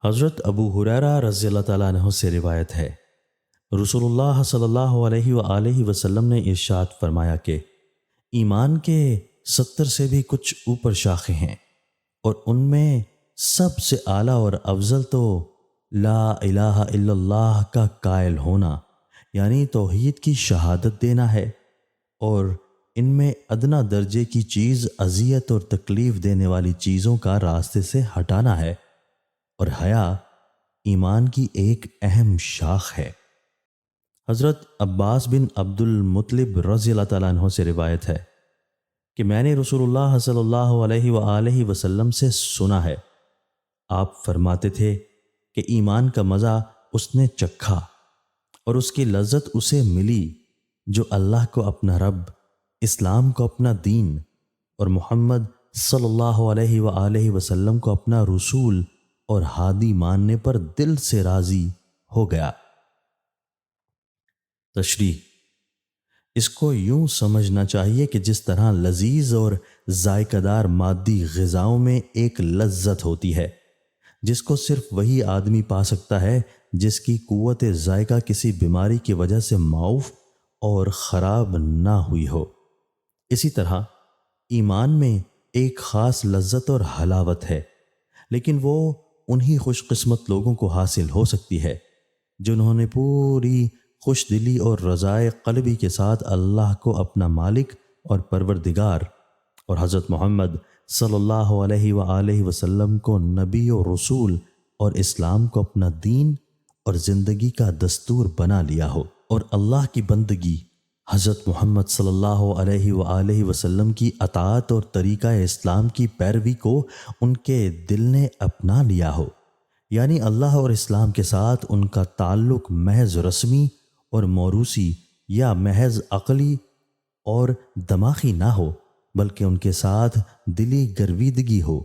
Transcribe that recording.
حضرت ابو ہریرہ رضی اللہ تعالیٰ عنہ سے روایت ہے، رسول اللہ صلی اللہ علیہ وآلہ وسلم نے ارشاد فرمایا کہ ایمان کے 70 سے بھی کچھ اوپر شاخیں ہیں، اور ان میں سب سے اعلیٰ اور افضل تو لا الہ الا اللہ کا قائل ہونا، یعنی توحید کی شہادت دینا ہے، اور ان میں ادنا درجے کی چیز اذیت اور تکلیف دینے والی چیزوں کا راستے سے ہٹانا ہے، اور حیا ایمان کی ایک اہم شاخ ہے۔ حضرت عباس بن عبد المطلب رضی اللہ تعالیٰ عنہ سے روایت ہے کہ میں نے رسول اللہ صلی اللہ علیہ وآلہ وسلم سے سنا ہے، آپ فرماتے تھے کہ ایمان کا مزہ اس نے چکھا اور اس کی لذت اسے ملی جو اللہ کو اپنا رب، اسلام کو اپنا دین اور محمد صلی اللہ علیہ وآلہ وسلم کو اپنا رسول اور ہادی ماننے پر دل سے راضی ہو گیا۔ تشریح: اس کو یوں سمجھنا چاہیے کہ جس طرح لذیذ اور ذائقہ دار مادی غذاؤں میں ایک لذت ہوتی ہے جس کو صرف وہی آدمی پا سکتا ہے جس کی قوت ذائقہ کسی بیماری کی وجہ سے معوف اور خراب نہ ہوئی ہو، اسی طرح ایمان میں ایک خاص لذت اور حلاوت ہے، لیکن وہ انہی خوش قسمت لوگوں کو حاصل ہو سکتی ہے جنہوں نے پوری خوش دلی اور رضائے قلبی کے ساتھ اللہ کو اپنا مالک اور پروردگار اور حضرت محمد صلی اللہ علیہ وآلہ وسلم کو نبی و رسول اور اسلام کو اپنا دین اور زندگی کا دستور بنا لیا ہو، اور اللہ کی بندگی، حضرت محمد صلی اللہ علیہ وآلہ وسلم کی اطاعت اور طریقہ اسلام کی پیروی کو ان کے دل نے اپنا لیا ہو، یعنی اللہ اور اسلام کے ساتھ ان کا تعلق محض رسمی اور موروثی یا محض عقلی اور دماغی نہ ہو، بلکہ ان کے ساتھ دلی گرویدگی ہو